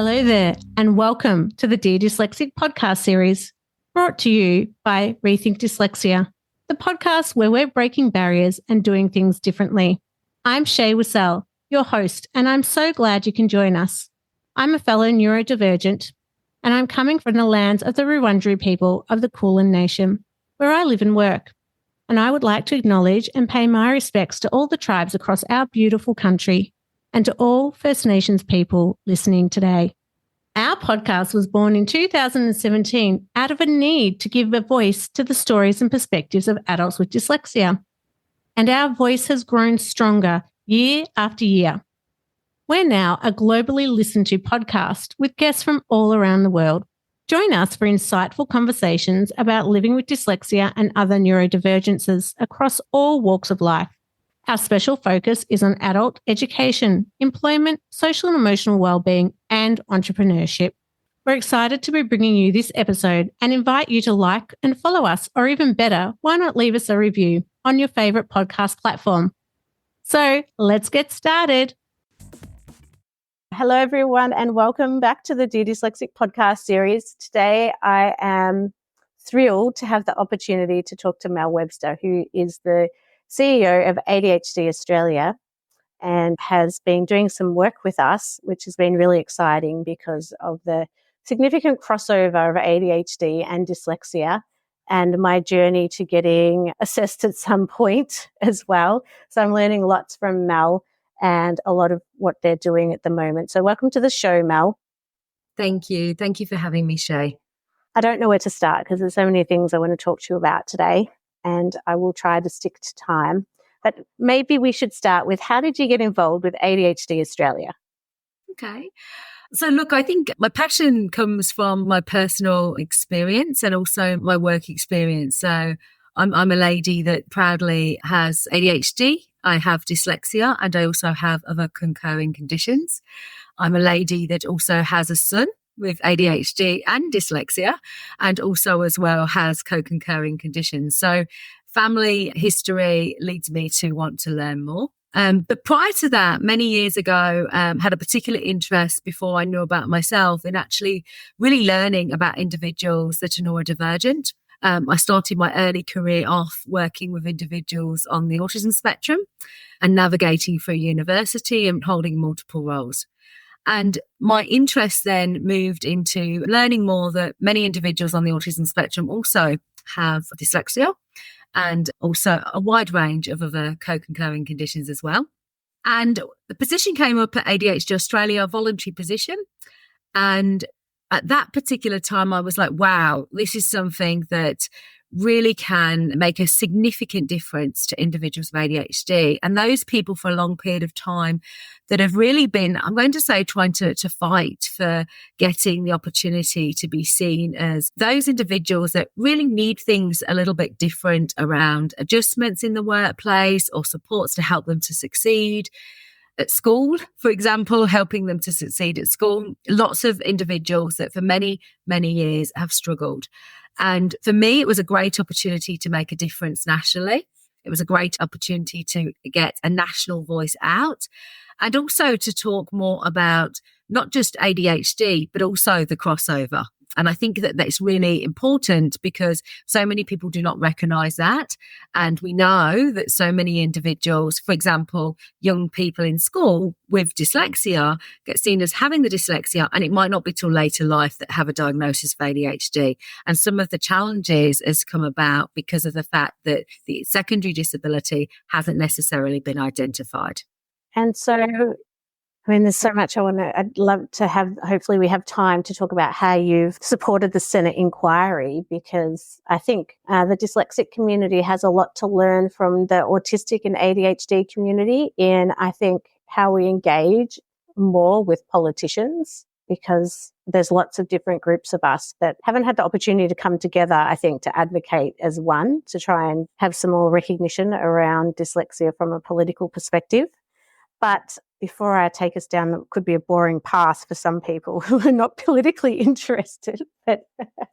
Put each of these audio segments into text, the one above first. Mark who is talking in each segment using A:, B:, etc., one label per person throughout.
A: Hello there, and welcome to the Dear Dyslexic podcast series, brought to you by Rethink Dyslexia, the podcast where we're breaking barriers and doing things differently. I'm Shae, your host, and I'm so glad you can join us. I'm a fellow neurodivergent, and I'm coming from the lands of the Wurundjeri people of the Kulin Nation, where I live and work. And I would like to acknowledge and pay my respects to all the tribes across our beautiful country and to all First Nations people listening today. Our podcast was born in 2017 out of a need to give a voice to the stories and perspectives of adults with dyslexia. And our voice has grown stronger year after year. We're now a globally listened to podcast with guests from all around the world. Join us for insightful conversations about living with dyslexia and other neurodivergences across all walks of life. Our special focus is on adult education, employment, social and emotional wellbeing, and entrepreneurship. We're excited to be bringing you this episode and invite you to like and follow us, or even better, why not leave us a review on your favourite podcast platform. So let's get started. Hello, everyone, and welcome back to the Dear Dyslexic podcast series. Today, I am thrilled to have the opportunity to talk to Mel Webster, who is the CEO of ADHD Australia and has been doing some work with us, which has been really exciting because of the significant crossover of ADHD and dyslexia and my journey to getting assessed at some point as well. So I'm learning lots from Mel and a lot of what they're doing at the moment. So welcome to the show, Mel.
B: Thank you. Thank you for having me, Shae.
A: I don't know where to start because there's so many things I want to talk to you about today, and I will try to stick to time. But maybe we should start with, how did you get involved with ADHD Australia?
B: Okay. So look, I think my passion comes from my personal experience and also my work experience. So I'm a lady that proudly has ADHD. I have dyslexia and I also have other concurring conditions. I'm a lady that also has a son with ADHD and dyslexia, and also as well has co-concurring conditions. So family history leads me to want to learn more. But prior to that, many years ago, had a particular interest before I knew about myself in actually really learning about individuals that are neurodivergent. I started my early career off working with individuals on the autism spectrum and navigating through university and holding multiple roles. And my interest then moved into learning more that many individuals on the autism spectrum also have dyslexia and also a wide range of other co-concurring conditions as well. And the position came up at ADHD Australia, a voluntary position. And at that particular time, I was like, wow, this is something that really can make a significant difference to individuals with ADHD. And those people for a long period of time that have really been, I'm going to say, trying to fight for getting the opportunity to be seen as those individuals that really need things a little bit different around adjustments in the workplace or supports to help them to succeed. At school, for example, helping them to succeed at school. Lots of individuals that for many, many years have struggled. And for me, it was a great opportunity to make a difference nationally. It was a great opportunity to get a national voice out and also to talk more about not just ADHD, but also the crossover. And I think that that's really important because so many people do not recognize that. And we know that so many individuals, for example, young people in school with dyslexia get seen as having the dyslexia, and it might not be till later life that have a diagnosis of ADHD. And some of the challenges has come about because of the fact that the secondary disability hasn't necessarily been identified.
A: And so, there's so much I'd love to have, hopefully we have time to talk about how you've supported the Senate inquiry, because I think the dyslexic community has a lot to learn from the autistic and ADHD community in, I think, how we engage more with politicians, because there's lots of different groups of us that haven't had the opportunity to come together, I think, to advocate as one, to try and have some more recognition around dyslexia from a political perspective. But before I take us down, that could be a boring path for some people who are not politically interested, but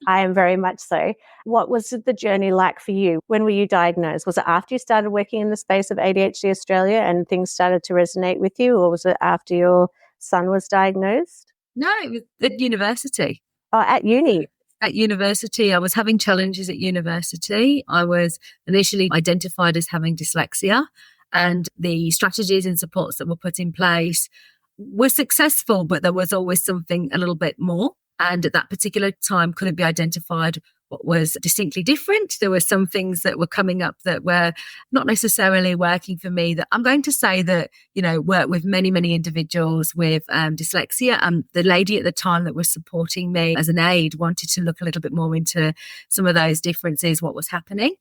A: I am very much so. What was the journey like for you? When were you diagnosed? Was it after you started working in the space of ADHD Australia and things started to resonate with you, or was it after your son was diagnosed?
B: No, it was at university.
C: Oh, at uni.
B: At university, I was having challenges at university. I was initially identified as having dyslexia, and the strategies and supports that were put in place were successful, but there was always something a little bit more. And at that particular time, couldn't be identified what was distinctly different. There were some things that were coming up that were not necessarily working for me, that I'm going to say that, work with many, many individuals with dyslexia. And the lady at the time that was supporting me as an aide wanted to look a little bit more into some of those differences, what was happening.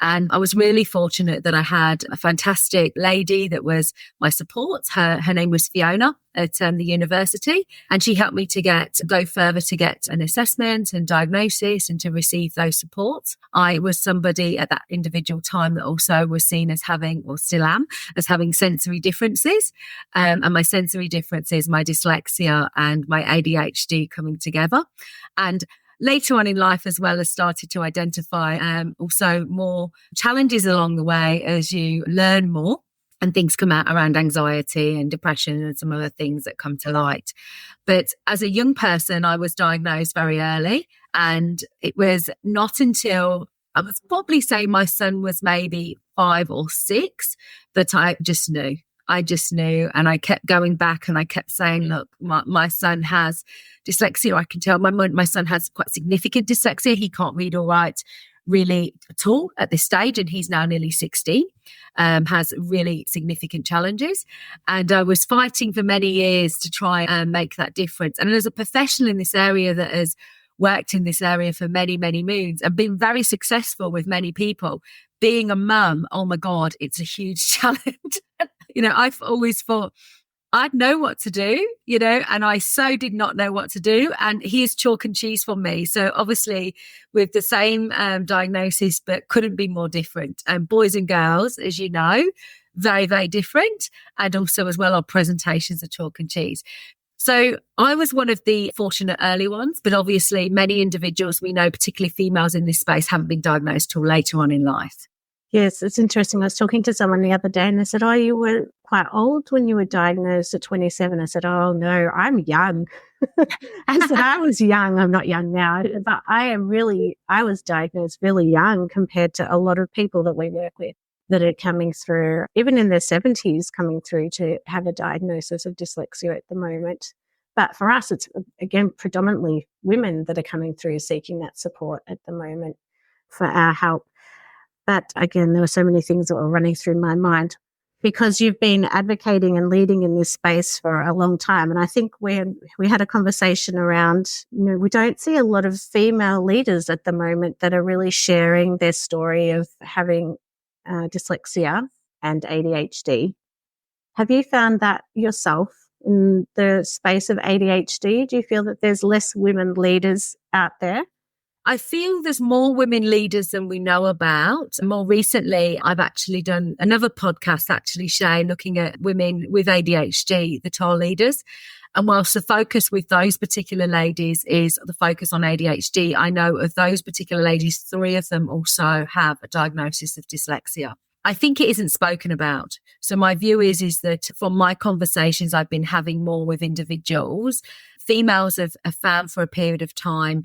B: And I was really fortunate that I had a fantastic lady that was my support. Her name was Fiona at the university. And she helped me to go further to get an assessment and diagnosis and to receive those supports. I was somebody at that individual time that also was seen as having, or still am, as having sensory differences. And my sensory differences, my dyslexia and my ADHD coming together. And later on in life as well, as started to identify also more challenges along the way as you learn more and things come out around anxiety and depression and some other things that come to light. But as a young person, I was diagnosed very early, and it was not until I would probably say my son was maybe 5 or 6 that I just knew. And I kept going back and I kept saying, look, my son has dyslexia. I can tell my son has quite significant dyslexia. He can't read or write really at all at this stage. And he's now nearly 16, has really significant challenges. And I was fighting for many years to try and make that difference. And as a professional in this area that has worked in this area for many, many moons and been very successful with many people, being a mum, oh my God, it's a huge challenge. I've always thought I'd know what to do, and I so did not know what to do. And he is chalk and cheese for me. So obviously with the same diagnosis, but couldn't be more different. And boys and girls, as you know, very, very different. And also as well, our presentations are chalk and cheese. So I was one of the fortunate early ones, but obviously many individuals we know, particularly females in this space, haven't been diagnosed till later on in life.
C: Yes, it's interesting. I was talking to someone the other day and they said, oh, you were quite old when you were diagnosed at 27. I said, oh, no, I'm young. I said, I was young. I'm not young now, but I was diagnosed really young compared to a lot of people that we work with that are coming through, even in their 70s, coming through to have a diagnosis of dyslexia at the moment. But for us, it's, again, predominantly women that are coming through seeking that support at the moment for our help. But again, there were so many things that were running through my mind because you've been advocating and leading in this space for a long time. And I think when we had a conversation around, we don't see a lot of female leaders at the moment that are really sharing their story of having dyslexia and ADHD. Have you found that yourself in the space of ADHD? Do you feel that there's less women leaders out there?
B: I feel there's more women leaders than we know about. More recently, I've actually done another podcast, Shae, looking at women with ADHD that are leaders. And whilst the focus with those particular ladies is the focus on ADHD, I know of those particular ladies, 3 of them also have a diagnosis of dyslexia. I think it isn't spoken about. So my view is that from my conversations I've been having more with individuals, females have found for a period of time,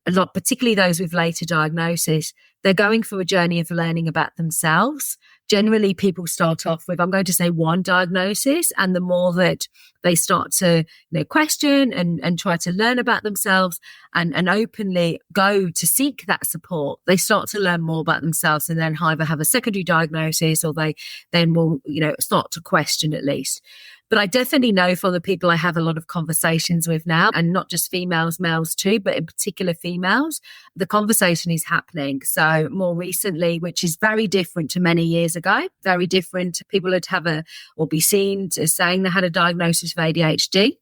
B: a lot, particularly those with later diagnosis, they're going through a journey of learning about themselves. Generally, people start off with, I'm going to say, one diagnosis, and the more that they start to question and try to learn about themselves and openly go to seek that support, they start to learn more about themselves and then either have a secondary diagnosis or they then will start to question at least. But I definitely know for the people I have a lot of conversations with now, and not just females, males too, but in particular females, the conversation is happening. So more recently, which is very different to many years ago, very different. People would have or be seen as saying they had a diagnosis of ADHD.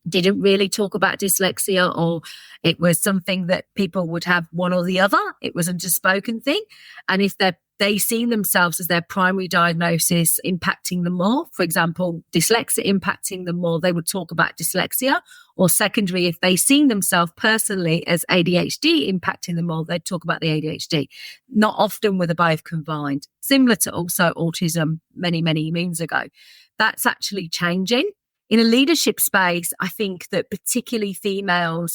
B: Didn't really talk about dyslexia, or it was something that people would have one or the other. It was a spoken thing. And if they seen themselves as their primary diagnosis impacting them more, for example, dyslexia impacting them more, they would talk about dyslexia. Or secondary, if they seen themselves personally as ADHD impacting them more, they'd talk about the ADHD. Not often were the both combined. Similar to also autism many, many moons ago. That's actually changing. In a leadership space, I think that particularly female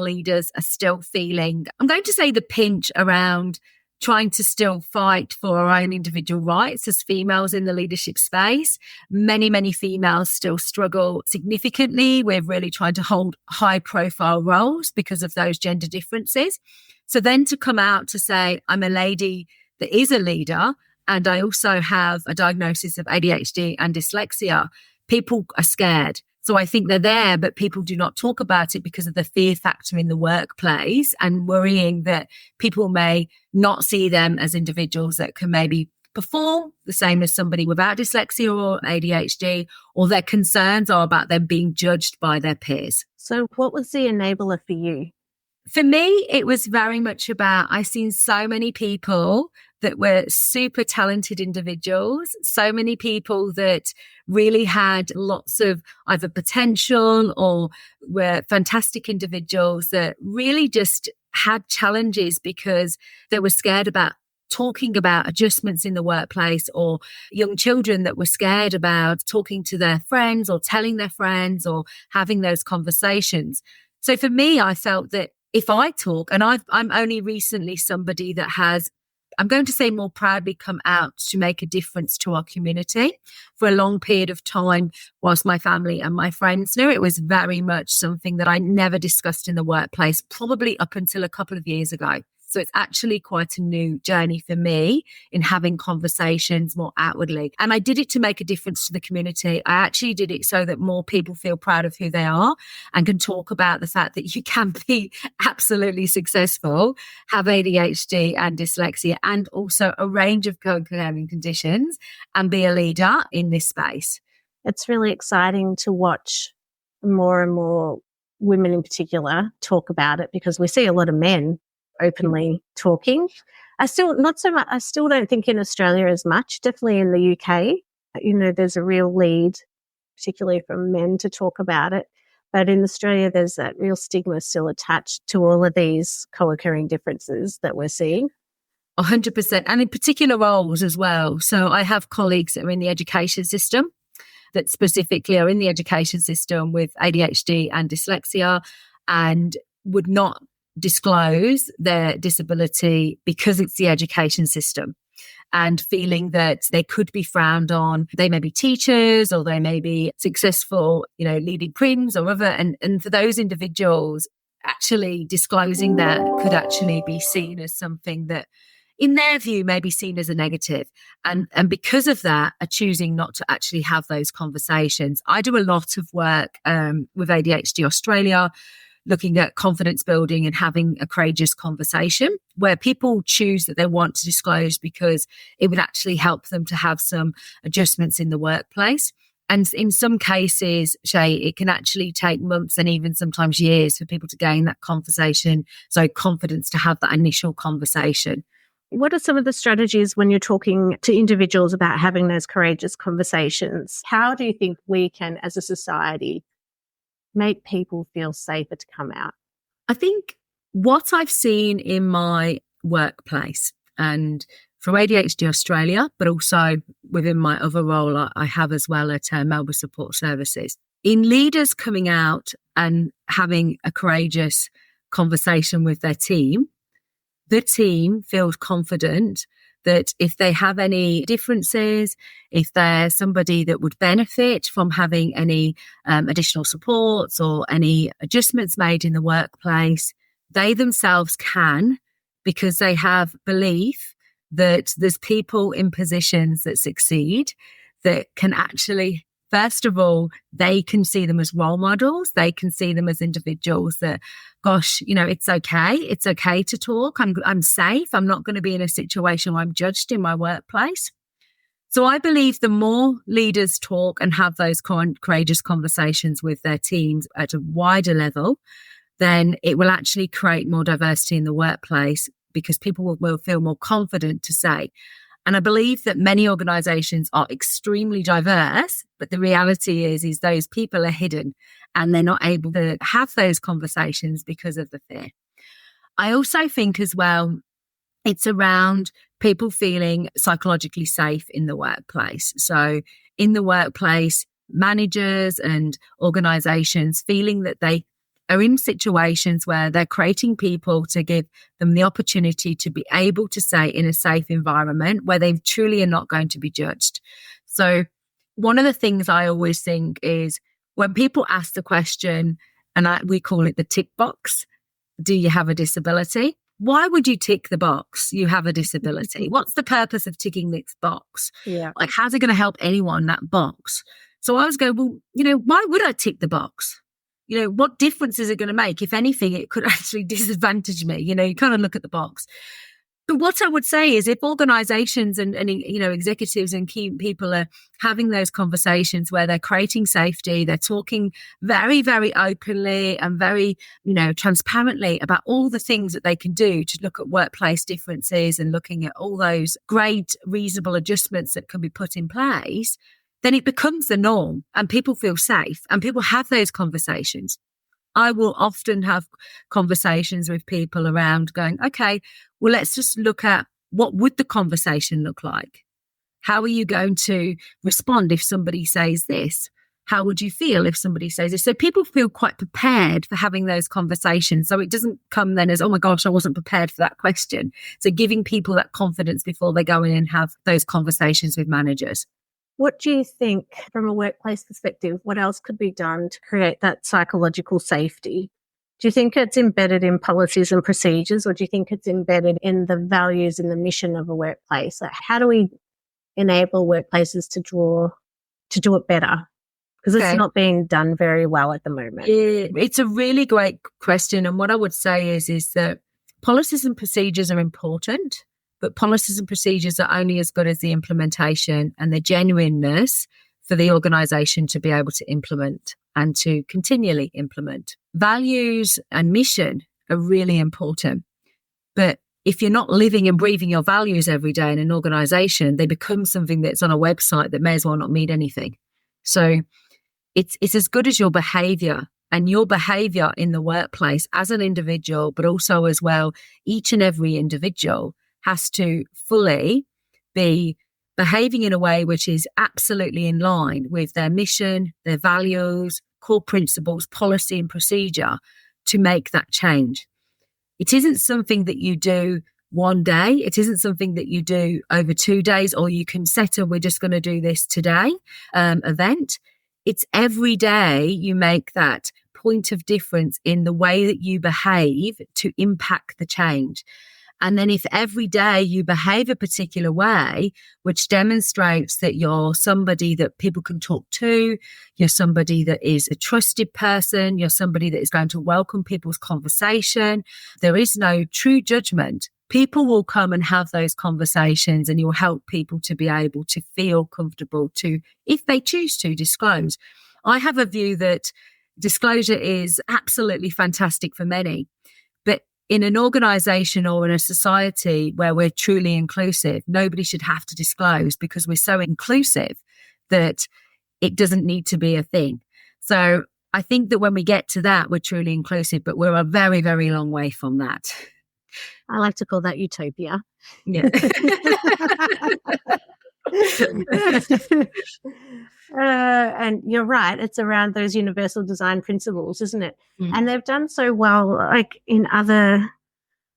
B: leaders are still feeling, I'm going to say, the pinch around trying to still fight for our own individual rights as females in the leadership space. Many, many females still struggle significantly with really trying to hold high profile roles because of those gender differences. So then to come out to say, I'm a lady that is a leader, and I also have a diagnosis of ADHD and dyslexia, people are scared. So I think they're there, but people do not talk about it because of the fear factor in the workplace and worrying that people may not see them as individuals that can maybe perform the same as somebody without dyslexia or ADHD, or their concerns are about them being judged by their peers.
C: So what was the enabler for you?
B: For me, it was very much about, I've seen so many people that were super talented individuals, so many people that really had lots of either potential or were fantastic individuals that really just had challenges because they were scared about talking about adjustments in the workplace, or young children that were scared about talking to their friends or telling their friends or having those conversations. So for me, I felt that if I talk, and I'm only recently somebody that has, I'm going to say, more proudly come out to make a difference to our community. For a long period of time, whilst my family and my friends knew, it was very much something that I never discussed in the workplace, probably up until a couple of years ago. So it's actually quite a new journey for me in having conversations more outwardly. And I did it to make a difference to the community. I actually did it so that more people feel proud of who they are and can talk about the fact that you can be absolutely successful, have ADHD and dyslexia, and also a range of co-occurring conditions, and be a leader in this space.
C: It's really exciting to watch more and more women in particular talk about it, because we see a lot of men openly talking. I still don't think in Australia as much, definitely in the UK. There's a real lead, particularly from men, to talk about it. But in Australia, there's that real stigma still attached to all of these co-occurring differences that we're seeing.
B: 100%. And in particular roles as well. So I have colleagues that are in the education system, that specifically are in the education system with ADHD and dyslexia, and would not disclose their disability because it's the education system, and feeling that they could be frowned on. They may be teachers, or they may be successful, leading prims or other. And for those individuals, actually disclosing that could actually be seen as something that, in their view, may be seen as a negative. And because of that, are choosing not to actually have those conversations. I do a lot of work with ADHD Australia, looking at confidence building and having a courageous conversation where people choose that they want to disclose because it would actually help them to have some adjustments in the workplace. And in some cases, Shae, it can actually take months and even sometimes years for people to gain that conversation. So confidence to have that initial conversation.
C: What are some of the strategies when you're talking to individuals about having those courageous conversations? How do you think we can, as a society, make people feel safer to come out?
B: I think what I've seen in my workplace and for ADHD Australia, but also within my other role I have as well at Melbourne Support Services, in leaders coming out and having a courageous conversation with their team, the team feels confident that if they have any differences, if they're somebody that would benefit from having any additional supports or any adjustments made in the workplace, they themselves can, because they have belief that there's people in positions that succeed that can actually, first of all, they can see them as role models. They can see them as individuals that, gosh, it's okay. It's okay to talk. I'm safe. I'm not going to be in a situation where I'm judged in my workplace. So I believe the more leaders talk and have those courageous conversations with their teams at a wider level, then it will actually create more diversity in the workplace, because people will feel more confident to say. And I believe that many organisations are extremely diverse, but the reality is those people are hidden and they're not able to have those conversations because of the fear. I also think as well, it's around people feeling psychologically safe in the workplace. So in the workplace, managers and organizations feeling that they are in situations where they're creating people to give them the opportunity to be able to say in a safe environment where they truly are not going to be judged. So one of the things I always think is when people ask the question, and we call it the tick box, do you have a disability? Why would you tick the box? You have a disability. What's the purpose of ticking this box?
C: Yeah.
B: Like, how's it going to help anyone, that box? So I was going, well, why would I tick the box? What difference is it going to make? If anything, it could actually disadvantage me. You kind of look at the box. But what I would say is if organizations and executives and key people are having those conversations where they're creating safety, they're talking very, very openly and very, transparently about all the things that they can do to look at workplace differences and looking at all those great, reasonable adjustments that can be put in place, then it becomes the norm and people feel safe and people have those conversations. I will often have conversations with people around going, okay, well, let's just look at what would the conversation look like? How are you going to respond if somebody says this? How would you feel if somebody says this? So people feel quite prepared for having those conversations. So it doesn't come then as, oh my gosh, I wasn't prepared for that question. So giving people that confidence before they go in and have those conversations with managers.
C: What do you think from a workplace perspective, what else could be done to create that psychological safety? Do you think it's embedded in policies and procedures, or do you think it's embedded in the values and the mission of a workplace? Like, how do we enable workplaces to do it better? Because it's not being done very well at the moment.
B: Yeah, it's a really great question. And what I would say is that policies and procedures are important, but policies and procedures are only as good as the implementation and the genuineness for the organisation to be able to implement and to continually implement. Values and mission are really important. But if you're not living and breathing your values every day in an organisation, they become something that's on a website that may as well not mean anything. So it's as good as your behaviour, and your behaviour in the workplace as an individual, but also as well, each and every individual has to fully be behaving in a way which is absolutely in line with their mission, their values, core principles, policy and procedure to make that change. It isn't something that you do one day. It isn't something that you do over 2 days, or you can set a, we're just going to do this today event. It's every day you make that point of difference in the way that you behave to impact the change. And then if every day you behave a particular way, which demonstrates that you're somebody that people can talk to, you're somebody that is a trusted person, you're somebody that is going to welcome people's conversation, there is no true judgment. People will come and have those conversations, and you'll help people to be able to feel comfortable to, if they choose to, disclose. I have a view that disclosure is absolutely fantastic for many, but in an organisation or in a society where we're truly inclusive, nobody should have to disclose because we're so inclusive that it doesn't need to be a thing. So I think that when we get to that, we're truly inclusive, but we're a very, very long way from that.
C: I like to call that utopia.
B: Yeah.
C: And you're right. It's around those universal design principles, isn't it? Mm. And they've done so well, like in other,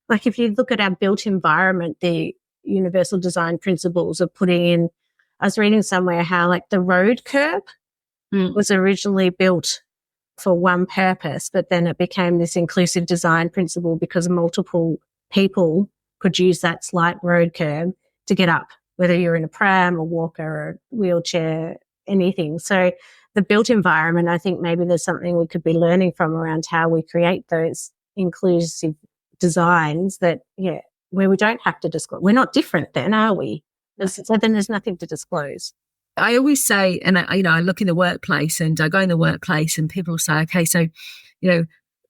C: like if you look at our built environment, the universal design principles are putting in, I was reading somewhere how like the road curb was originally built for one purpose, but then it became this inclusive design principle because multiple people could use that slight road curb to get up, whether you're in a pram, a walker, or a wheelchair, anything. So the built environment, I think maybe there's something we could be learning from around how we create those inclusive designs that, where we don't have to disclose. We're not different then, are we? So then there's nothing to disclose.
B: I always say, and I look in the workplace and I go in the workplace and people will say, okay, so,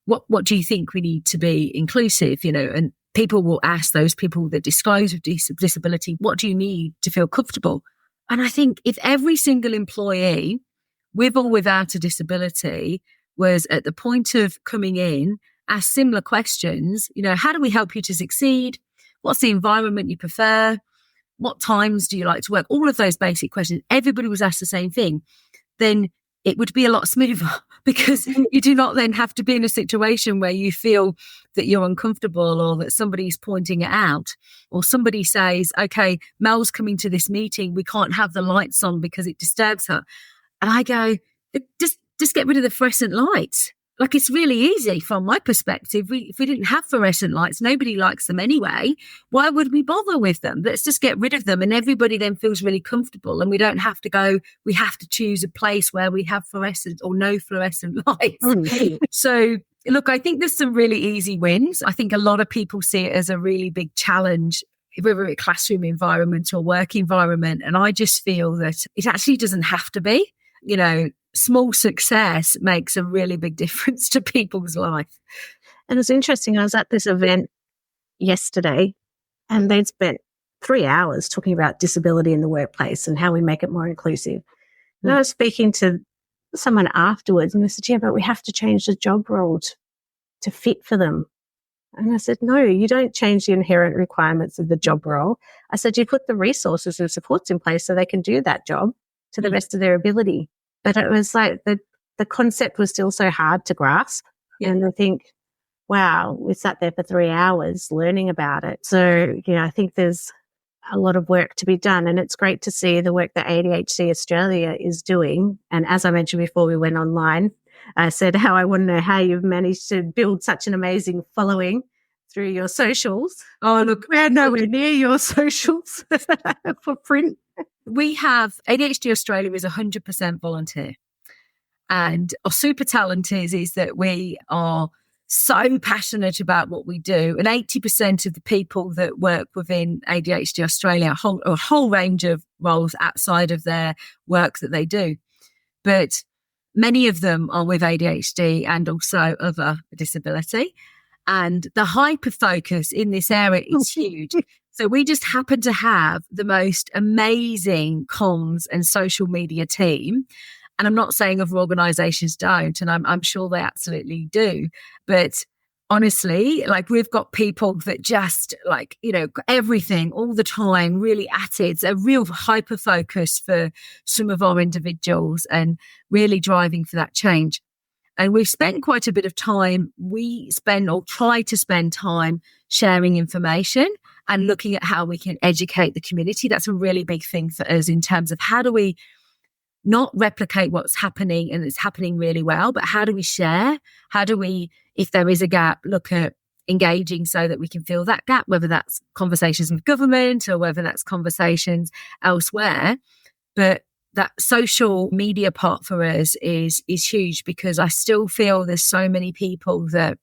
B: what do you think we need to be inclusive, and people will ask those people that disclose with disability, what do you need to feel comfortable? And I think if every single employee, with or without a disability, was at the point of coming in, asked similar questions, how do we help you to succeed? What's the environment you prefer? What times do you like to work? All of those basic questions. Everybody was asked the same thing. then it would be a lot smoother because you do not then have to be in a situation where you feel that you're uncomfortable or that somebody's pointing it out, or somebody says, okay, Mel's coming to this meeting, we can't have the lights on because it disturbs her. And I go, just get rid of the fluorescent lights. Like, it's really easy from my perspective. If we didn't have fluorescent lights, nobody likes them anyway. Why would we bother with them? Let's just get rid of them. And everybody then feels really comfortable. And we don't have to go, we have to choose a place where we have fluorescent or no fluorescent lights. So, look, I think there's some really easy wins. I think a lot of people see it as a really big challenge, whether it's classroom environment or work environment. And I just feel that it actually doesn't have to be. You know, small success makes a really big difference to people's life.
C: And it's interesting, I was at this event yesterday and they'd spent 3 hours talking about disability in the workplace and how we make it more inclusive. And I was speaking to someone afterwards and they said, yeah, but we have to change the job role to fit for them. And I said, no, you don't change the inherent requirements of the job role. I said, you put the resources and supports in place so they can do that job to the best of their ability. But it was like the concept was still so hard to grasp. Yeah. And I think, wow, we sat there for 3 hours learning about it. So, you know, I think there's a lot of work to be done. And it's great to see the work that ADHD Australia is doing. And as I mentioned before we went online, I said how I want to know how you've managed to build such an amazing following through your socials.
B: Oh, look,
C: we're nowhere near your socials for print.
B: We have ADHD Australia is 100% volunteer. And our super talent is that we are so passionate about what we do. And 80% of the people that work within ADHD Australia a whole range of roles outside of their work that they do. But many of them are with ADHD and also other disability. And the hyper focus in this area is huge. So we just happen to have the most amazing comms and social media team. And I'm not saying other organisations don't, and I'm sure they absolutely do. But honestly, like, we've got people that just, like, you know, everything all the time, really at it. It's a real hyper focus for some of our individuals and really driving for that change. And we've spent quite a bit of time. We spend or try to spend time sharing information and looking at how we can educate the community. That's a really big thing for us in terms of how do we not replicate what's happening and it's happening really well, but how do we share? How do we, if there is a gap, look at engaging so that we can fill that gap, whether that's conversations with government or whether that's conversations elsewhere. But that social media part for us is huge, because I still feel there's so many people that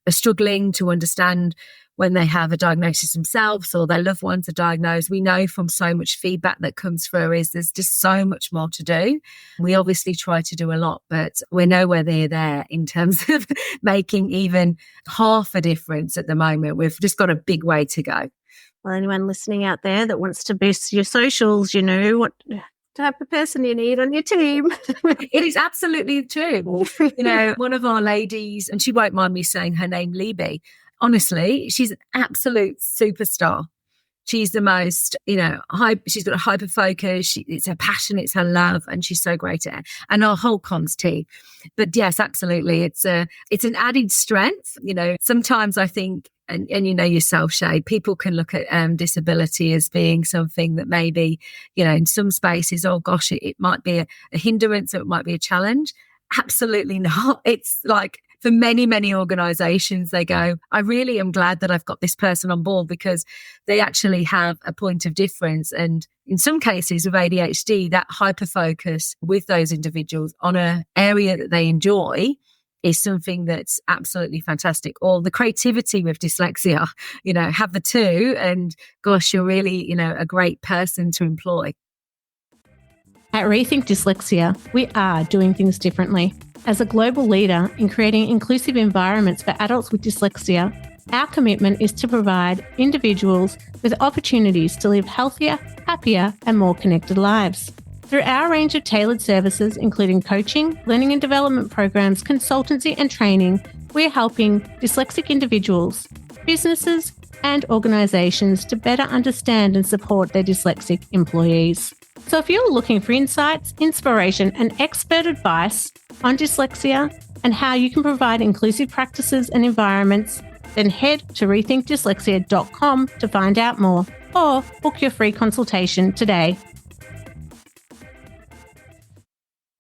B: are struggling to understand when they have a diagnosis themselves or their loved ones are diagnosed. We know from so much feedback that comes through is there's just so much more to do. We obviously try to do a lot, but we're nowhere near there in terms of making even half a difference at the moment. We've just got a big way to go.
C: Well, anyone listening out there that wants to boost your socials, you know, what type of person you need on your team.
B: It is absolutely true. You know, one of our ladies, and she won't mind me saying her name, Libby, honestly, she's an absolute superstar. She's the most, you know, she's got a hyper focus. It's her passion, it's her love, and she's so great at it. And our whole comms team. But yes, absolutely, it's an added strength. You know, sometimes I think, and you know yourself, Shae, people can look at disability as being something that maybe, you know, in some spaces, oh gosh, it might be a hindrance or it might be a challenge. Absolutely not. It's like, for many, many organisations, they go, I really am glad that I've got this person on board, because they actually have a point of difference. And in some cases with ADHD, that hyper focus with those individuals on an area that they enjoy is something that's absolutely fantastic. Or the creativity with dyslexia, you know, have the two, and gosh, you're really, you know, a great person to employ.
A: At Rethink Dyslexia, we are doing things differently. As a global leader in creating inclusive environments for adults with dyslexia, our commitment is to provide individuals with opportunities to live healthier, happier, and more connected lives. Through our range of tailored services, including coaching, learning and development programs, consultancy, and training, we are helping dyslexic individuals, businesses, and organisations to better understand and support their dyslexic employees. So if you're looking for insights, inspiration, and expert advice on dyslexia and how you can provide inclusive practices and environments, then head to rethinkdyslexia.com to find out more or book your free consultation today.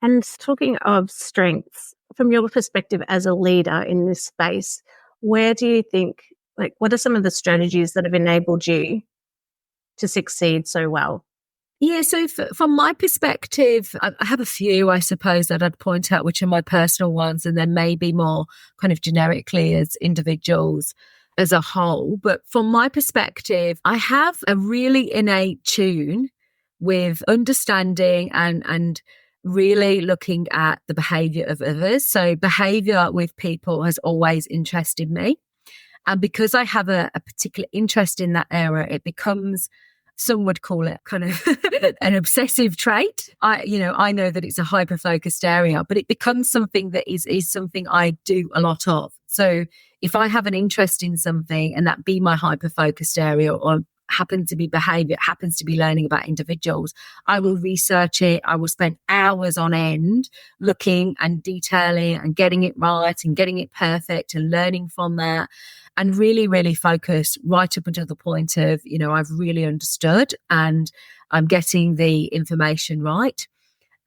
C: And talking of strengths, from your perspective as a leader in this space, where do you think, what are some of the strategies that have enabled you to succeed so well?
B: Yeah, so from my perspective, I have a few, I suppose, that I'd point out, which are my personal ones, and then maybe more kind of generically as individuals as a whole. But from my perspective, I have a really innate tune with understanding and really looking at the behaviour of others. So behaviour with people has always interested me. And because I have a particular interest in that area, it becomes, some would call it kind of an obsessive trait. I know that it's a hyper-focused area, but it becomes something that is something I do a lot of. So if I have an interest in something and that be my hyper-focused area, or happen to be behavior, happens to be learning about individuals, I will research it. I will spend hours on end looking and detailing and getting it right and getting it perfect and learning from that. And really, really focus right up until the point of, I've really understood and I'm getting the information right.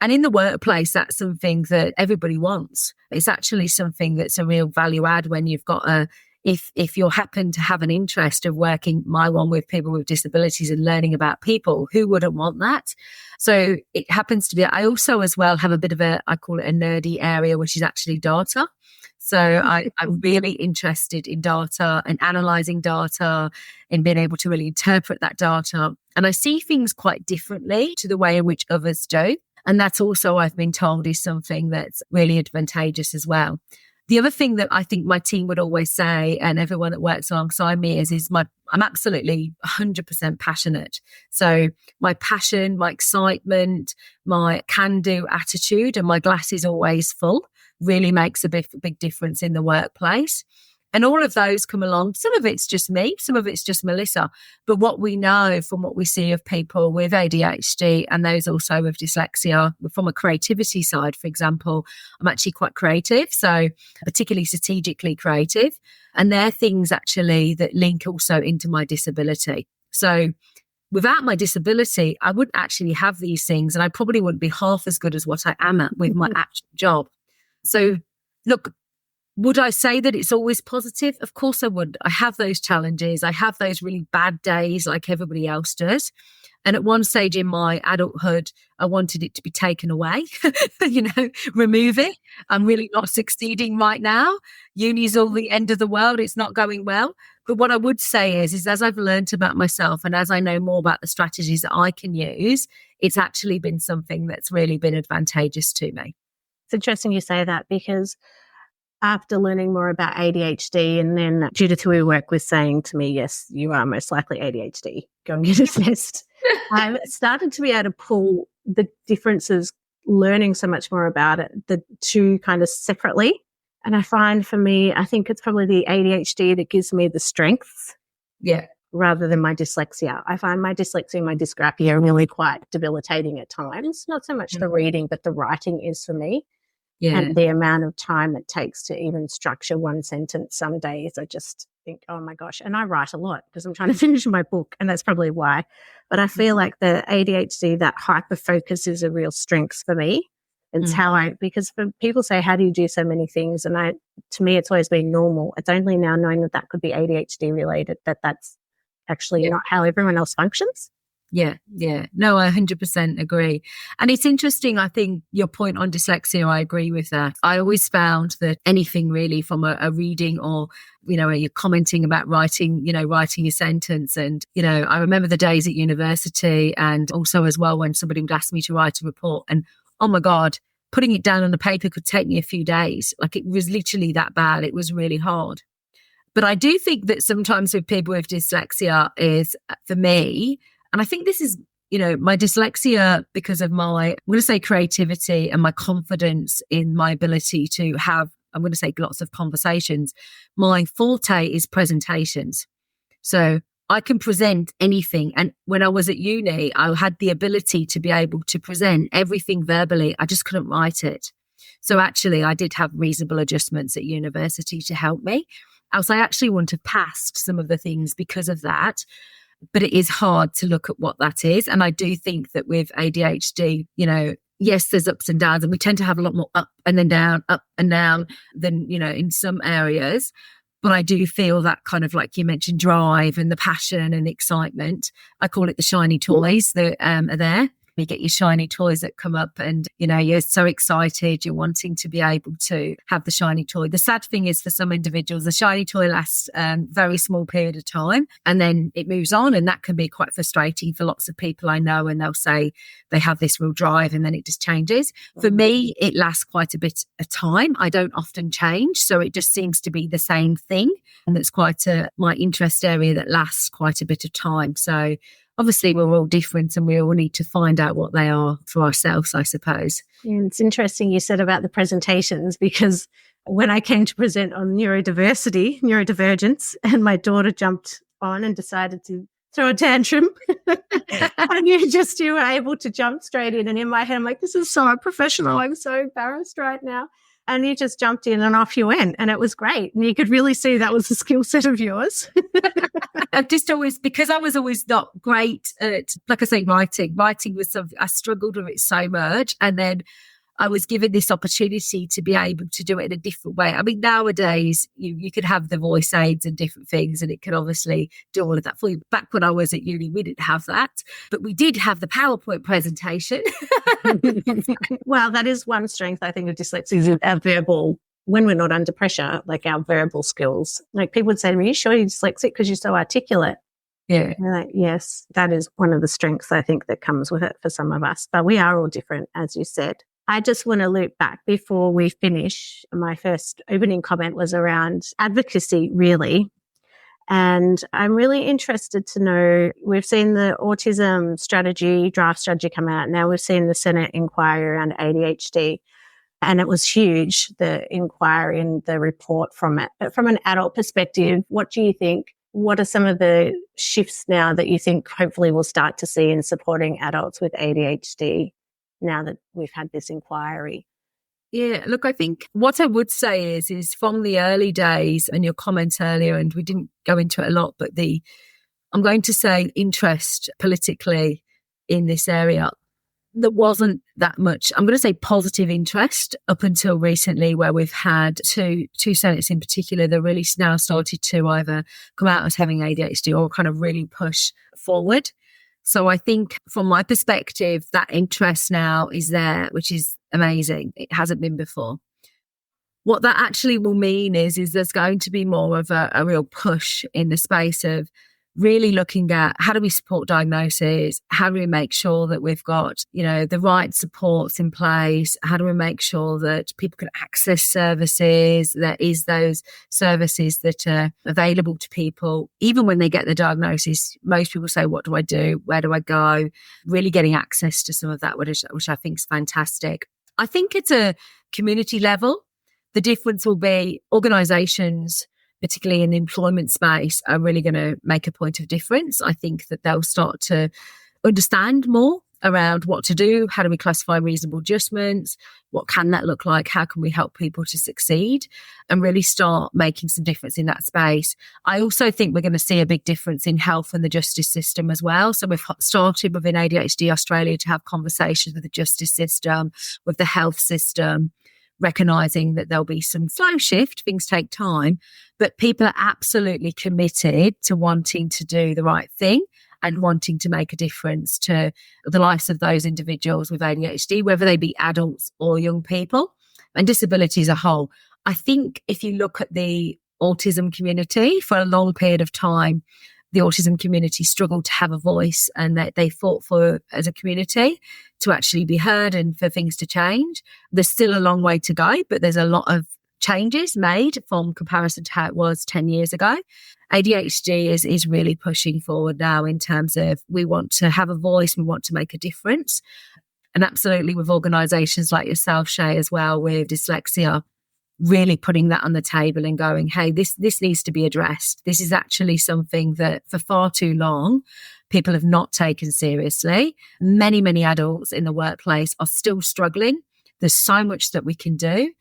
B: And in the workplace, that's something that everybody wants. It's actually something that's a real value add when you've got if you happen to have an interest of working with people with disabilities and learning about people, who wouldn't want that? So it happens to be, I also as well have a bit of I call it a nerdy area, which is actually data. So I'm really interested in data and analysing data and being able to really interpret that data. And I see things quite differently to the way in which others do. And that's also, I've been told, is something that's really advantageous as well. The other thing that I think my team would always say, and everyone that works alongside me, is I'm absolutely 100% passionate. So my passion, my excitement, my can-do attitude, and my glass is always full really makes a big difference in the workplace. And all of those come along. Some of it's just me, some of it's just Melissa. But what we know from what we see of people with ADHD and those also with dyslexia, from a creativity side, for example, I'm actually quite creative, so particularly strategically creative. And they're things actually that link also into my disability. So without my disability, I wouldn't actually have these things, and I probably wouldn't be half as good as what I am at with my actual job. So look, would I say that it's always positive? Of course I would. I have those challenges. I have those really bad days like everybody else does. And at one stage in my adulthood, I wanted it to be taken away, remove it. I'm really not succeeding right now. Uni's all the end of the world. It's not going well. But what I would say is as I've learned about myself and as I know more about the strategies that I can use, it's actually been something that's really been advantageous to me.
C: It's interesting you say that, because after learning more about ADHD, and then Judith, who we work with, saying to me, yes, you are most likely ADHD, go and get a test, I've started to be able to pull the differences, learning so much more about it, the two kind of separately. And I find for me, I think it's probably the ADHD that gives me the strengths.
B: Yeah.
C: Rather than my dyslexia. I find my dyslexia and my dysgraphia are really quite debilitating at times. Not so much the reading, but the writing is for me. Yeah. And the amount of time it takes to even structure one sentence, some days I just think, oh my gosh. And I write a lot because I'm trying to finish my book, and that's probably why. But I feel like the ADHD, that hyper focus, is a real strength for me. It's because when people say, how do you do so many things? And to me, it's always been normal. It's only now knowing that could be ADHD related, that's actually not how everyone else functions.
B: Yeah. No, I 100% agree. And it's interesting, I think your point on dyslexia, I agree with that. I always found that anything really from a reading or, you're commenting about writing your sentence. And, I remember the days at university, and also as well when somebody would ask me to write a report, and oh my God, putting it down on the paper could take me a few days. Like, it was literally that bad. It was really hard. But I do think that sometimes with people with dyslexia is, for me, and I think this is, my dyslexia, because of my, I'm going to say creativity and my confidence in my ability to have, I'm going to say lots of conversations. My forte is presentations. So I can present anything. And when I was at uni, I had the ability to be able to present everything verbally. I just couldn't write it. So actually, I did have reasonable adjustments at university to help me. Else I actually wouldn't have passed some of the things because of that. But it is hard to look at what that is. And I do think that with ADHD, yes, there's ups and downs, and we tend to have a lot more up and down than, in some areas. But I do feel that kind of, like you mentioned, drive and the passion and excitement. I call it the shiny toys that are there. You get your shiny toys that come up and, you're so excited. You're wanting to be able to have the shiny toy. The sad thing is for some individuals, the shiny toy lasts a very small period of time and then it moves on. And that can be quite frustrating for lots of people I know. And they'll say they have this real drive and then it just changes. For me, it lasts quite a bit of time. I don't often change. So it just seems to be the same thing. And that's quite my interest area that lasts quite a bit of time. So obviously, we're all different and we all need to find out what they are for ourselves, I suppose.
C: Yeah, it's interesting you said about the presentations, because when I came to present on neurodivergence, and my daughter jumped on and decided to throw a tantrum, and you were able to jump straight in. And in my head, I'm like, this is so unprofessional. I'm so embarrassed right now. And you just jumped in and off you went. And it was great. And you could really see that was a skill set of yours.
B: I've just always, because I was always not great at, like I say, writing. Writing was something, I struggled with it so much. And then I was given this opportunity to be able to do it in a different way. I mean, nowadays, you could have the voice aids and different things, and it can obviously do all of that for you. Back when I was at uni, we didn't have that. But we did have the PowerPoint presentation.
C: Well, that is one strength, I think, of dyslexia, is our verbal, when we're not under pressure, like our verbal skills. Like people would say to me, "Are you sure you're dyslexic because you're so articulate?"
B: Yeah.
C: And like, yes, that is one of the strengths I think that comes with it for some of us. But we are all different, as you said. I just want to loop back before we finish. My first opening comment was around advocacy, really. And I'm really interested to know, we've seen the autism draft strategy come out. Now we've seen the Senate inquiry around ADHD. And it was huge, the inquiry and the report from it. But from an adult perspective, what do you think? What are some of the shifts now that you think hopefully we'll start to see in supporting adults with ADHD now that we've had this inquiry?
B: Yeah, look, I think what I would say is from the early days and your comments earlier, and we didn't go into it a lot, but I'm going to say interest politically in this area. There wasn't that much, I'm going to say positive interest up until recently, where we've had two senates in particular that really now started to either come out as having ADHD or kind of really push forward. So I think from my perspective, that interest now is there, which is amazing. It hasn't been before. What that actually will mean is there's going to be more of a real push in the space of really looking at how do we support diagnosis? How do we make sure that we've got, the right supports in place? How do we make sure that people can access services? There is those services that are available to people. Even when they get the diagnosis, most people say, what do I do? Where do I go? Really getting access to some of that, which I think is fantastic. I think it's a community level. The difference will be organisations, particularly in the employment space, are really going to make a point of difference. I think that they'll start to understand more around what to do. How do we classify reasonable adjustments? What can that look like? How can we help people to succeed and really start making some difference in that space? I also think we're going to see a big difference in health and the justice system as well. So we've started within ADHD Australia to have conversations with the justice system, with the health system, recognising that there'll be some slow shift, things take time, but people are absolutely committed to wanting to do the right thing and wanting to make a difference to the lives of those individuals with ADHD, whether they be adults or young people, and disability as a whole. I think if you look at the autism community, for a long period of time, the autism community struggled to have a voice, and that they fought for, as a community, to actually be heard and for things to change. There's still a long way to go, but there's a lot of changes made from comparison to how it was 10 years ago. ADHD is really pushing forward now in terms of we want to have a voice, we want to make a difference. And absolutely with organisations like yourself, Shae, as well, with dyslexia, really putting that on the table and going, hey, this needs to be addressed. This is actually something that for far too long people have not taken seriously. Many, many adults in the workplace are still struggling. There's so much that we can do.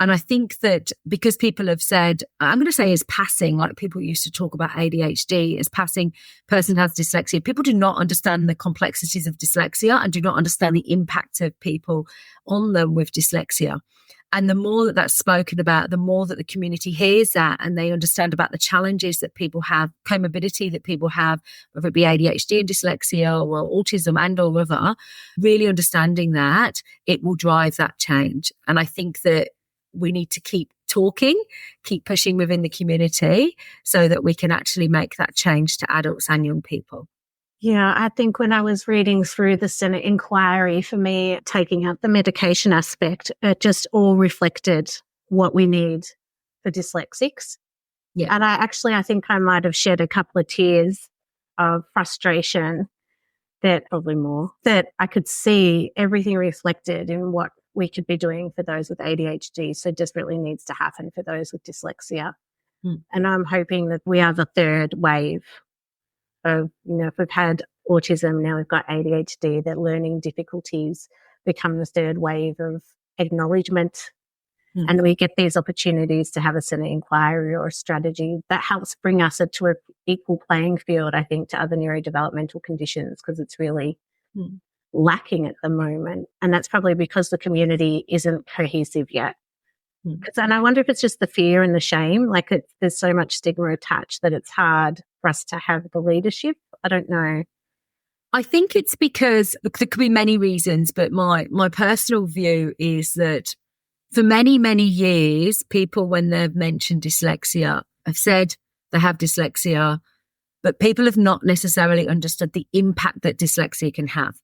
B: And I think that because people have said, I'm going to say as passing, like people used to talk about ADHD as passing, person has dyslexia. People do not understand the complexities of dyslexia and do not understand the impact of people on them with dyslexia. And the more that that's spoken about, the more that the community hears that and they understand about the challenges that people have, comorbidity that people have, whether it be ADHD and dyslexia or autism and or other, really understanding that, it will drive that change. And I think that we need to keep talking, keep pushing within the community so that we can actually make that change to adults and young people.
C: Yeah, I think when I was reading through the Senate inquiry, for me, taking out the medication aspect, it just all reflected what we need for dyslexics.
B: Yeah.
C: And I think I might have shed a couple of tears of frustration, that probably more, that I could see everything reflected in what we could be doing for those with ADHD. So desperately needs to happen for those with dyslexia. And I'm hoping that we are the third wave of, if we've had autism, now we've got ADHD, that learning difficulties become the third wave of acknowledgement. And we get these opportunities to have a Senate inquiry or a strategy that helps bring us to an equal playing field, I think, to other neurodevelopmental conditions, because it's really lacking at the moment. And that's probably because the community isn't cohesive yet. And I wonder if it's just the fear and the shame, like there's so much stigma attached that it's hard for us to have the leadership. I don't know.
B: I think it's because, look, there could be many reasons, but my personal view is that for many, many years, people, when they've mentioned dyslexia, have said they have dyslexia, but people have not necessarily understood the impact that dyslexia can have.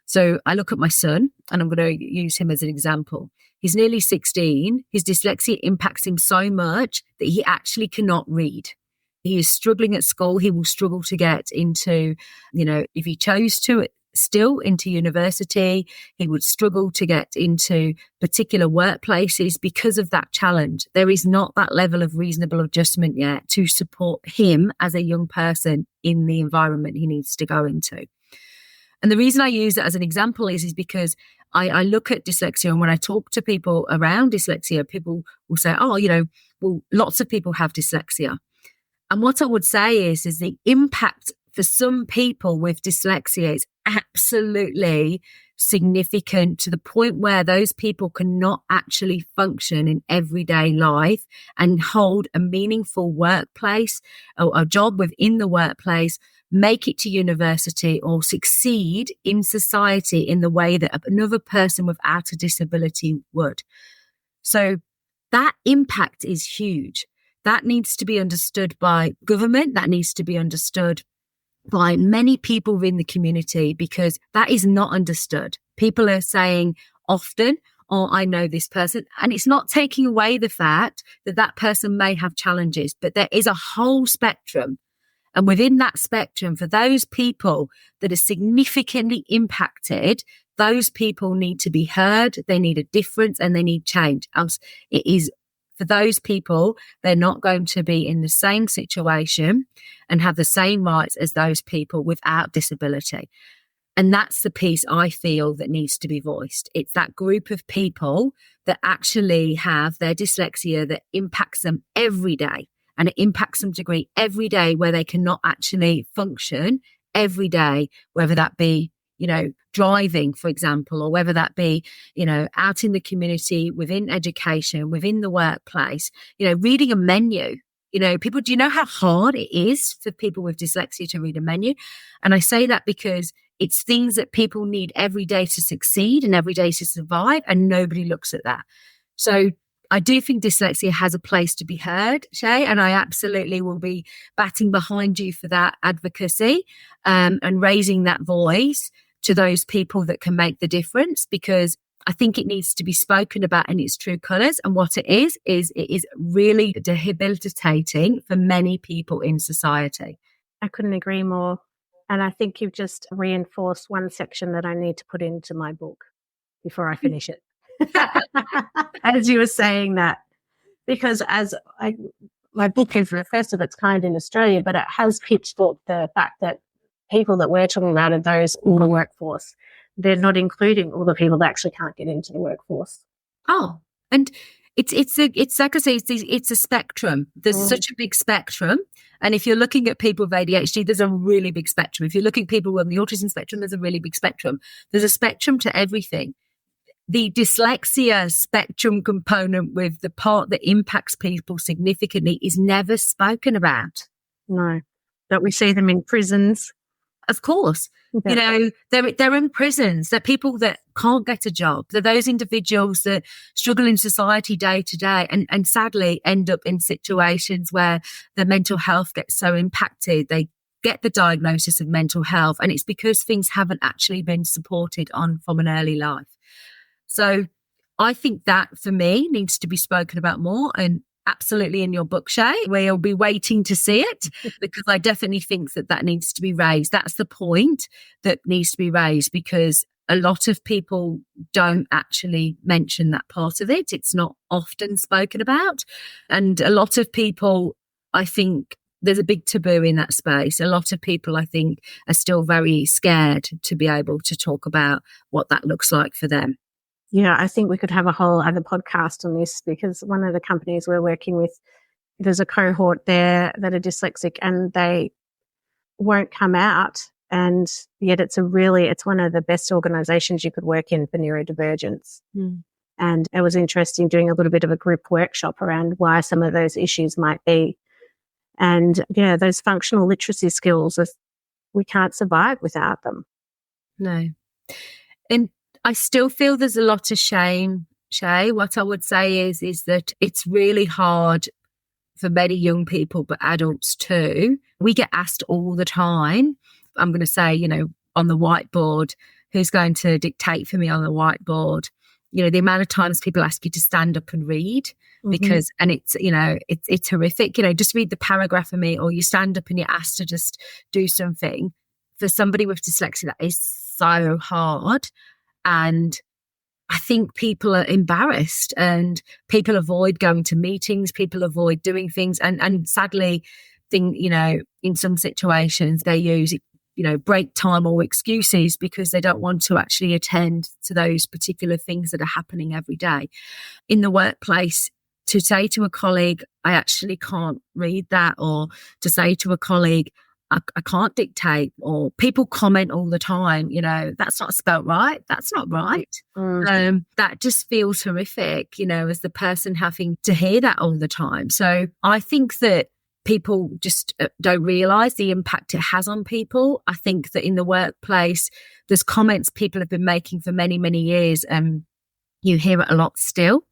B: So I look at my son, and I'm going to use him as an example. He's nearly 16. His dyslexia impacts him so much that he actually cannot read. He is struggling at school. He will struggle to get into, if he chose to, still into university. He would struggle to get into particular workplaces because of that challenge. There is not that level of reasonable adjustment yet to support him as a young person in the environment he needs to go into. And the reason I use it as an example is because I look at dyslexia, and when I talk to people around dyslexia, people will say, lots of people have dyslexia. And what I would say is the impact for some people with dyslexia is absolutely significant, to the point where those people cannot actually function in everyday life and hold a meaningful workplace or a job within the workplace, make it to university, or succeed in society in the way that another person without a disability would. So that impact is huge. That needs to be understood by government. That needs to be understood by many people within the community, because that is not understood. People are saying often, I know this person, and it's not taking away the fact that that person may have challenges, but there is a whole spectrum. And within that spectrum, for those people that are significantly impacted, those people need to be heard, they need a difference, and they need change. Else it is, for those people, they're not going to be in the same situation and have the same rights as those people without disability. And that's the piece I feel that needs to be voiced. It's that group of people that actually have their dyslexia that impacts them every day. And it impacts them to a degree every day where they cannot actually function every day, whether that be, driving, for example, or whether that be, out in the community, within education, within the workplace, reading a menu. People, do you know how hard it is for people with dyslexia to read a menu? And I say that because it's things that people need every day to succeed and every day to survive, and nobody looks at that. So I do think dyslexia has a place to be heard, Shae, and I absolutely will be batting behind you for that advocacy and raising that voice to those people that can make the difference, because I think it needs to be spoken about in its true colours. And what it is it is really debilitating for many people in society.
C: I couldn't agree more. And I think you've just reinforced one section that I need to put into my book before I finish it. As you were saying that, because my book is the first of its kind in Australia, but it has pitchforked the fact that people that we're talking about are those in the workforce. They're not including all the people that actually can't get into the workforce.
B: Oh, and it's like I say, it's a spectrum. There's such a big spectrum. And if you're looking at people with ADHD, there's a really big spectrum. If you're looking at people on the autism spectrum, there's a really big spectrum. There's a spectrum to everything. The dyslexia spectrum component with the part that impacts people significantly is never spoken about.
C: No, but we see them in prisons.
B: Of course. Yeah. You know, they're in prisons. They're people that can't get a job. They're those individuals that struggle in society day to day and sadly end up in situations where their mental health gets so impacted. They get the diagnosis of mental health, and it's because things haven't actually been supported on from an early life. So I think that for me needs to be spoken about more, and absolutely in your book, Shae, we'll be waiting to see it because I definitely think that needs to be raised. That's the point that needs to be raised, because a lot of people don't actually mention that part of it. It's not often spoken about. And a lot of people, I think, there's a big taboo in that space. A lot of people, I think, are still very scared to be able to talk about what that looks like for them.
C: Yeah, I think we could have a whole other podcast on this, because one of the companies we're working with, there's a cohort there that are dyslexic and they won't come out. And yet it's one of the best organizations you could work in for neurodivergence. And it was interesting doing a little bit of a group workshop around why some of those issues might be. And yeah, those functional literacy skills, we can't survive without them.
B: No. And I still feel there's a lot of shame, Shae. What I would say is that it's really hard for many young people, but adults too. We get asked all the time, I'm going to say, you know, on the whiteboard, who's going to dictate for me on the whiteboard? You know, the amount of times people ask you to stand up and read because, and it's, you know, it's horrific. You know, just read the paragraph for me, or you stand up and you're asked to just do something. For somebody with dyslexia, that is so hard. And I think people are embarrassed and people avoid going to meetings, people avoid doing things. And sadly, you know, in some situations they use, you know, break time or excuses because they don't want to actually attend to those particular things that are happening every day. In the workplace, to say to a colleague, I actually can't read that, or to say to a colleague, I can't dictate, or people comment all the time, you know, that's not spelt right. That's not right. That just feels horrific, you know, as the person having to hear that all the time. So I think that people just don't realise the impact it has on people. I think that in the workplace, there's comments people have been making for many, many years, and you hear it a lot still.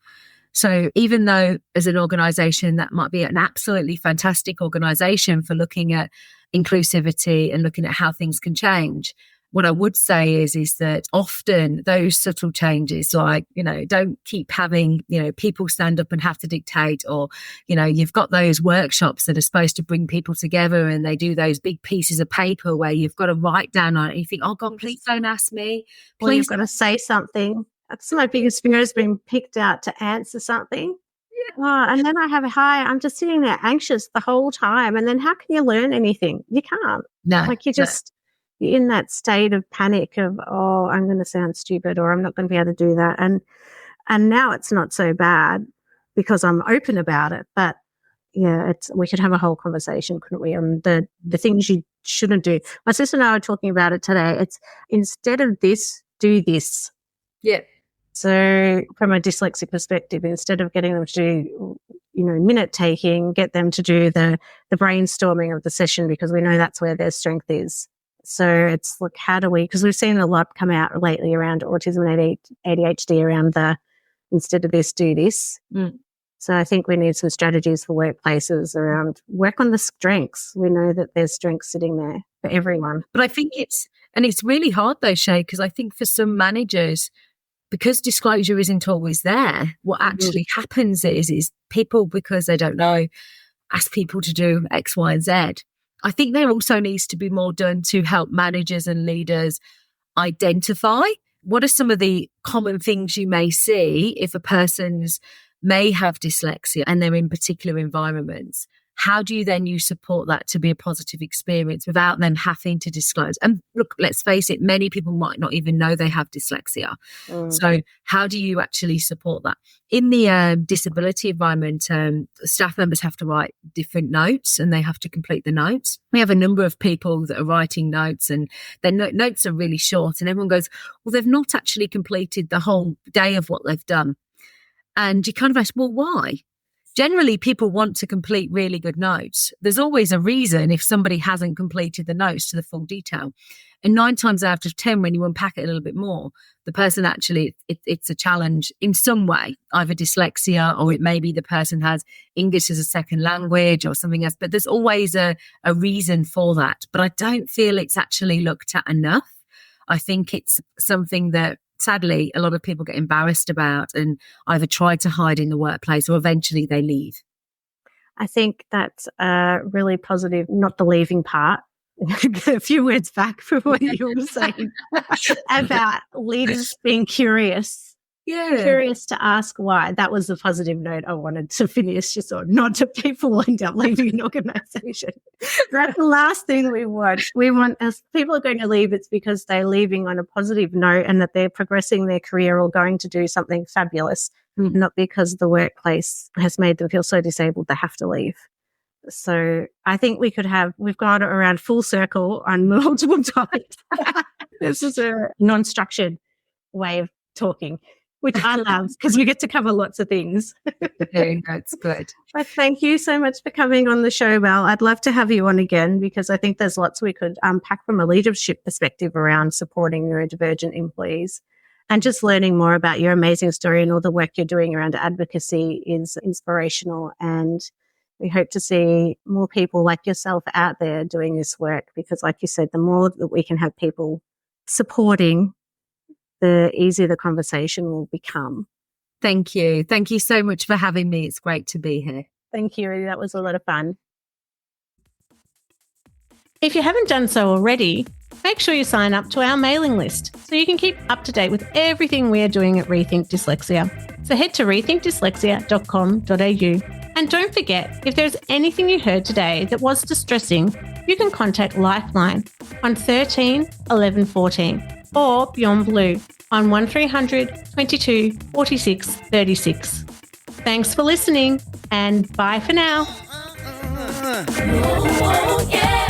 B: So even though as an organisation that might be an absolutely fantastic organisation for looking at inclusivity and looking at how things can change, what I would say is that often those subtle changes, like, you know, don't keep having, you know, people stand up and have to dictate, or, you know, you've got those workshops that are supposed to bring people together and they do those big pieces of paper where you've got to write down on it. And you think, oh God, please don't ask me. Please.
C: Well, you've got to say something. That's my biggest fear, has been picked out to answer something. Oh, and then I have I'm just sitting there anxious the whole time. And then how can you learn anything? You can't.
B: No.
C: Like you're in that state of panic of, oh, I'm going to sound stupid, or I'm not going to be able to do that. And now it's not so bad because I'm open about it. But yeah, we could have a whole conversation, couldn't we, on the things you shouldn't do. My sister and I were talking about it today. It's instead of this, do this.
B: Yeah.
C: So from a dyslexic perspective, instead of getting them to do, you know, minute taking, get them to do the brainstorming of the session, because we know that's where their strength is. So it's like, how do we, because we've seen a lot come out lately around autism and ADHD around instead of this, do this. So I think we need some strategies for workplaces around work on the strengths. We know that there's strengths sitting there for everyone.
B: But I think it's really hard though, Shae, because I think for some managers, because disclosure isn't always there, what actually happens is people, because they don't know, ask people to do X, Y, and Z. I think there also needs to be more done to help managers and leaders identify what are some of the common things you may see if a person's may have dyslexia and they're in particular environments, how do you support that to be a positive experience without them having to disclose? And look, let's face it, many people might not even know they have dyslexia. So how do you actually support that? In the disability environment, staff members have to write different notes and they have to complete the notes. We have a number of people that are writing notes and their notes are really short, and everyone goes, well, they've not actually completed the whole day of what they've done. And you kind of ask, well, why? Generally, people want to complete really good notes. There's always a reason if somebody hasn't completed the notes to the full detail. And 9 times out of 10, when you unpack it a little bit more, the person actually, it's a challenge in some way, either dyslexia or it may be the person has English as a second language or something else. But there's always a reason for that. But I don't feel it's actually looked at enough. I think it's something that sadly, a lot of people get embarrassed about and either try to hide in the workplace or eventually they leave.
C: I think that's really positive, not the leaving part. A few words back from what you were saying about leaders being curious.
B: Yeah.
C: Curious to ask why. That was the positive note I wanted to finish, just so not to people end up leaving an organisation. That's the last thing we want. We want, as people are going to leave, it's because they're leaving on a positive note and that they're progressing their career or going to do something fabulous, not because the workplace has made them feel so disabled they have to leave. So I think we've gone around full circle on multiple topics. This is a non-structured way of talking, which I love because we get to cover lots of things.
B: That's good.
C: But thank you so much for coming on the show, Mel. I'd love to have you on again because I think there's lots we could unpack from a leadership perspective around supporting neurodivergent employees. And just learning more about your amazing story and all the work you're doing around advocacy is inspirational. And we hope to see more people like yourself out there doing this work because, like you said, the more that we can have people supporting, the easier the conversation will become.
B: Thank you. Thank you so much for having me. It's great to be here.
C: Thank you. That was a lot of fun.
A: If you haven't done so already, make sure you sign up to our mailing list so you can keep up to date with everything we are doing at Rethink Dyslexia. So head to rethinkdyslexia.com.au. And don't forget, if there's anything you heard today that was distressing, you can contact Lifeline on 13 11 14 or Beyond Blue on 1300 22 46 36. Thanks for listening and bye for now.
D: Oh, yeah.